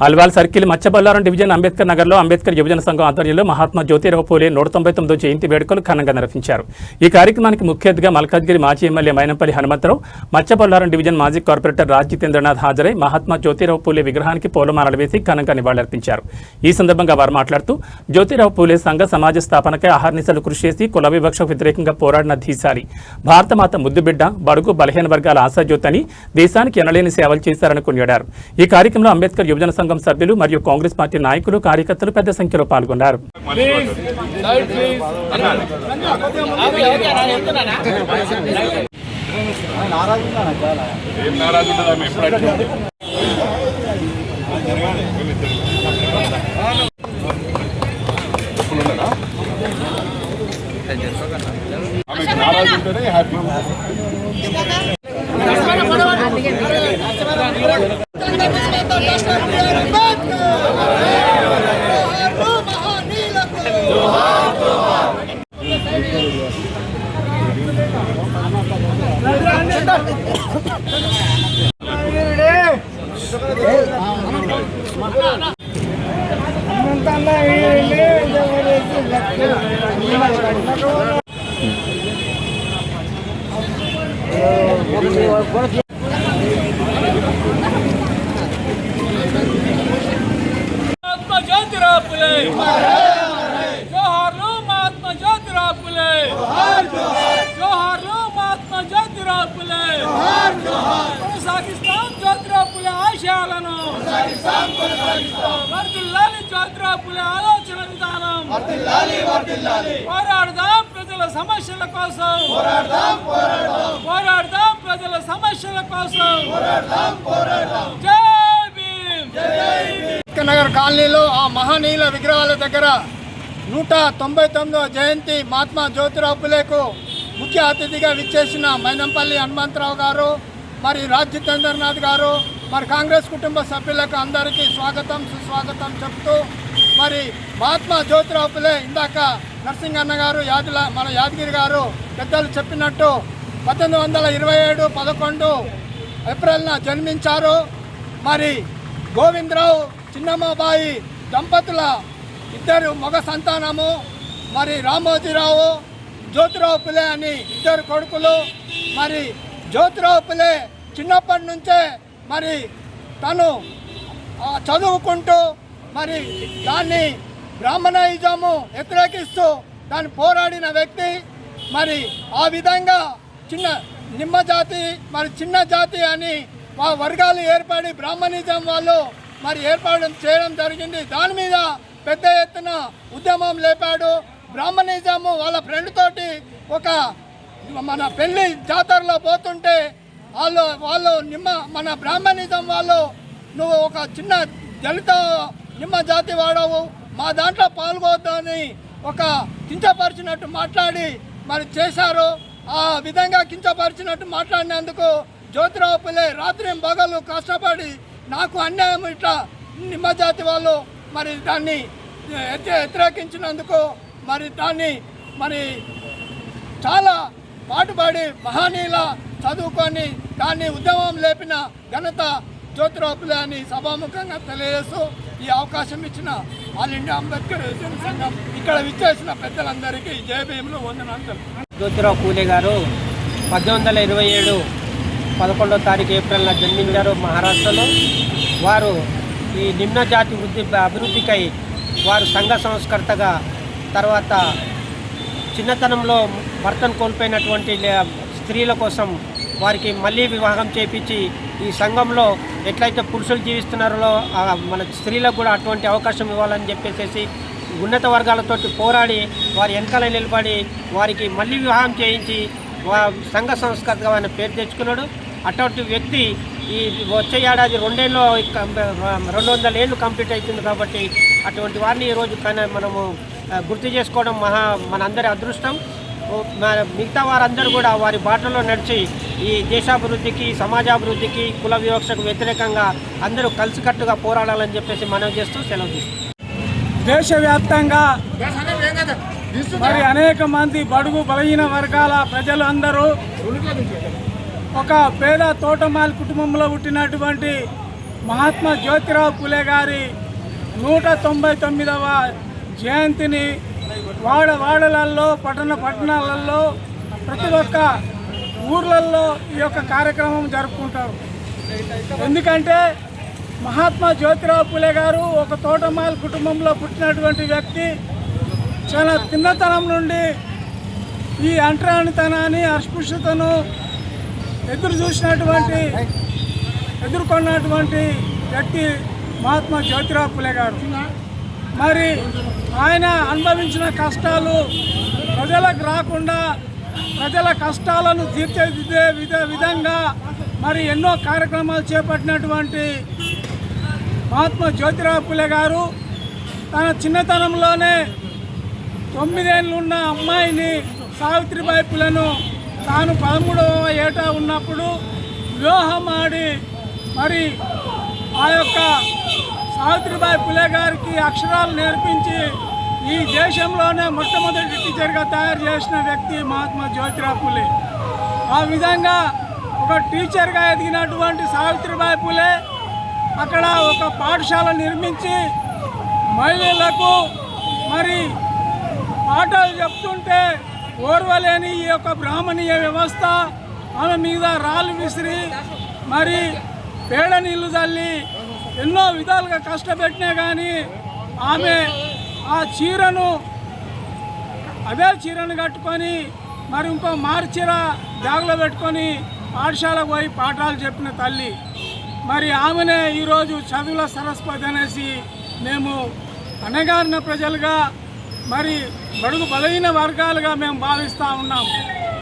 Alwal circle మచ్చబల్లారం division Ambedkar నగర్లో అంబేద్కర్ యువజన సంఘం ఆధ్వర్యంలో మహాత్మా జ్యోతిరావు పూలే 199వ జయంతి వేడుకలు ఘనంగా నిర్వహించారు. ఈ కార్యక్రమానికి ముఖ్య అతిథిగా మల్కాజ్గిరి మాజీ ఎమ్మెల్యే మైనంపల్లి హనుమంతరావు, మచ్చబల్లారం డివిజన్ మాజీ కార్పొరేటర్ రాజ్ జితేంద్రనాథ్ హాజరై మహాత్మా జ్యోతిరావు పూలే విగ్రహానికి పూలమాలలు వేసి ఘనంగా నివాళులర్పించారు. ఈ సందర్భంగా వారు మాట్లాడుతూ జ్యోతిరావు పూలే సంఘ సమాజ స్థాపనకై అహర్నిశలు కృషి చేసి కుల వివక్షకు వ్యతిరేకంగా పోరాడిన ధీశాలి, భారతమాత ముద్దుబిడ్డ, బడుగు బలహీన వర్గాల ఆశాజ్యోతి అని దేశానికి ఎనలేని సేవలు చేశారని కొనియాడారు. ఈ కార్యక్రమంలో అంబేద్కర్ యువజన సంఘం సభ్యులు మరియు కాంగ్రెస్ పార్టీ నాయకులు, కార్యకర్తలు పెద్ద సంఖ్యలో పాల్గొన్నారు. महात्मा ज्योतिराव फुले जोहार लो, महात्मा ज्योतिराव फुले जोहार लो, महात्मा ज्योतिराव फुले కొనసాగిస్తాం జ్యోతిరావు ఫులే ఆశయాలను, వర్ధిల్లాలి జ్యోతిరావు ఫులే ఆలోచన విధానం, పోరాడదాం ప్రజల సమస్యల కోసం, పోరాడదాం ప్రజల సమస్యల కోసం. జై భీమ్. నగర్ కాలనీలో ఆ మహనీయుల విగ్రహాల దగ్గర 199వ జయంతి మహాత్మా జ్యోతిరావు ఫులేకు ముఖ్య అతిథిగా విచ్చేసిన మైనంపల్లి హనుమంతరావు గారు, మరి రాజ్ జితేంద్రనాథ్ గారు, మరి కాంగ్రెస్ కుటుంబ సభ్యులకు అందరికీ స్వాగతం సుస్వాగతం చెప్తూ, మరి మహాత్మా జ్యోతిరావు ఫులే ఇందాక నరసింగన్న గారు మన యాదగిరి గారు పెద్దలు చెప్పినట్టు 1827 11 ఏప్రిల్న జన్మించారు. మరి గోవిందరావు చిన్నమ్మబాయి దంపతుల ఇద్దరు మగ సంతానము, మరి రామోజీరావు, జ్యోతిరావు ఫులే అని ఇద్దరు కొడుకులు. మరి జ్యోతిరావు ఫులే చిన్నప్పటి నుంచే మరి తను చదువుకుంటూ మరి దాన్ని బ్రాహ్మణయిజము వ్యతిరేకిస్తూ దాన్ని పోరాడిన వ్యక్తి. మరి ఆ విధంగా నిమ్మ జాతి, మరి చిన్న జాతి అని వర్గాలు ఏర్పడి బ్రాహ్మణిజం వాళ్ళు మరి ఏర్పడడం చేయడం జరిగింది. దాని మీద పెద్ద ఎత్తున ఉద్యమం లేపాడు. బ్రాహ్మణిజము వాళ్ళ ఫ్రెండ్ తోటి ఒక మన పెళ్లి జాతరలో పోతుంటే వాళ్ళు మన బ్రాహ్మణిజం వాళ్ళు, నువ్వు ఒక చిన్న దళిత నిమ్మ జాతి వాడవు, మా దాంట్లో పాల్గొద్దని ఒక కించపరిచినట్టు మాట్లాడి మరి చేశారు. ఆ విధంగా కించపరిచినట్టు మాట్లాడినందుకు జ్యోతిరావు ఫులే రాత్రి పగలు కష్టపడి నాకు అన్యాయం ఇట్లా నిమ్మ జాతి వాళ్ళు మరి దాన్ని వ్యతిరేకించినందుకు మరి దాన్ని మరి చాలా పాటుపడి మహనీయుల చదువుకొని దాన్ని ఉద్యమం లేపిన ఘనత జ్యోతిరావు ఫులే అని సభాముఖంగా తెలియజేస్తూ ఈ అవకాశం ఇచ్చిన ఆల్ ఇండియా అంబేద్కర్ యువజన సంఘం ఇక్కడ విచ్చేసిన పెద్దలందరికీ జై భీములు వందనాలు. జ్యోతిరావు ఫులే గారు 1827 11వ తారీఖు ఏప్రిల్న జన్మించారు మహారాష్ట్రలో. వారు ఈ నిమ్న జాతి అభివృద్ధికై వారు సంఘ సంస్కర్తగా, తర్వాత చిన్నతనంలో భర్తను కోల్పోయినటువంటి స్త్రీల కోసం వారికి మళ్ళీ వివాహం చేపించి ఈ సంఘంలో ఎట్లయితే పురుషులు జీవిస్తున్నారో మన స్త్రీలకు కూడా అటువంటి అవకాశం ఇవ్వాలని చెప్పేసి ఉన్నత వర్గాలతో పోరాడి వారి వెనకాల నిలబడి వారికి మళ్ళీ వివాహం చేయించి సంఘ సంస్కర్తగా ఆయన పేరు తెచ్చుకున్నాడు. అటువంటి వ్యక్తి ఈ వచ్చే ఏడాది 200 ఏళ్ళు కంప్లీట్ అవుతుంది కాబట్టి అటువంటి వారిని ఈరోజు మనము గుర్తు చేసుకోవడం మనందరి అదృష్టం. మిగతా వారందరూ కూడా వారి బాటలో నడిచి ఈ దేశాభివృద్ధికి, సమాజాభివృద్ధికి, కుల వివక్షకు వ్యతిరేకంగా అందరూ కలిసికట్టుగా పోరాడాలని చెప్పేసి మనవి చేస్తూ సెలవు తీసుకుంటాం. దేశవ్యాప్తంగా మరి అనేక మంది బడుగు బలహీన వర్గాల ప్రజలు అందరూ ఒక పేద తోటమాలి కుటుంబంలో పుట్టినటువంటి మహాత్మా జ్యోతిరావు పులే గారి 199వ జయంతిని వాడవాడలలో పట్టణాలలో ప్రతి ఒక్క ఊర్లలో ఈ యొక్క కార్యక్రమం జరుపుకుంటారు. ఎందుకంటే మహాత్మా జ్యోతిరావు పులే గారు ఒక తోటమాల్ కుటుంబంలో పుట్టినటువంటి వ్యక్తి. చాలా చిన్నతనం నుండి ఈ అంటరానితనాన్ని అస్పృశ్యతను ఎదుర్కొన్నటువంటి వ్యక్తి మహాత్మా జ్యోతిరావు పులే గారు. మరి ఆయన అనుభవించిన కష్టాలు ప్రజలకు రాకుండా ప్రజల కష్టాలను తీర్చిదిద్దే విధంగా మరి ఎన్నో కార్యక్రమాలు చేపట్టినటువంటి మహాత్మా జ్యోతిరావు పులే గారు తన చిన్నతనంలోనే 9 ఏళ్ళు ఉన్న అమ్మాయిని సావిత్రిబాయి పులను తాను 13వ ఏట ఉన్నప్పుడు వివాహం ఆడి మరి ఆ యొక్క సావిత్రిబాయి పులే గారికి అక్షరాలు నేర్పించి ఈ దేశంలోనే మొట్టమొదటి టీచర్గా తయారు చేసిన వ్యక్తి మహాత్మా జ్యోతిరావు పులే. ఆ విధంగా ఒక టీచర్గా ఎదిగినటువంటి సావిత్రిబాయి పులే అక్కడ ఒక పాఠశాల నిర్మించి మహిళలకు మరి పాఠాలు చెప్తుంటే ఓర్వలేని ఈ యొక్క బ్రాహ్మణీయ వ్యవస్థ ఆమె మీద రాళ్ళు విసిరి మరి పేడ నీళ్లు చల్లి ఎన్నో విధాలుగా కష్టపెట్టినా కానీ ఆమె అదే చీరను కట్టుకొని మరి ఇంకో మార్చీర బ్యాగులో పెట్టుకొని పాఠశాలకు పోయి పాఠాలు చెప్పిన తల్లి. మరి ఆమెనే ఈరోజు చదువుల సరస్వతి అనేసి మేము అణగారిన ప్రజలుగా మరి బడుగు బలహీన వర్గాలుగా మేము భావిస్తూ ఉన్నాం.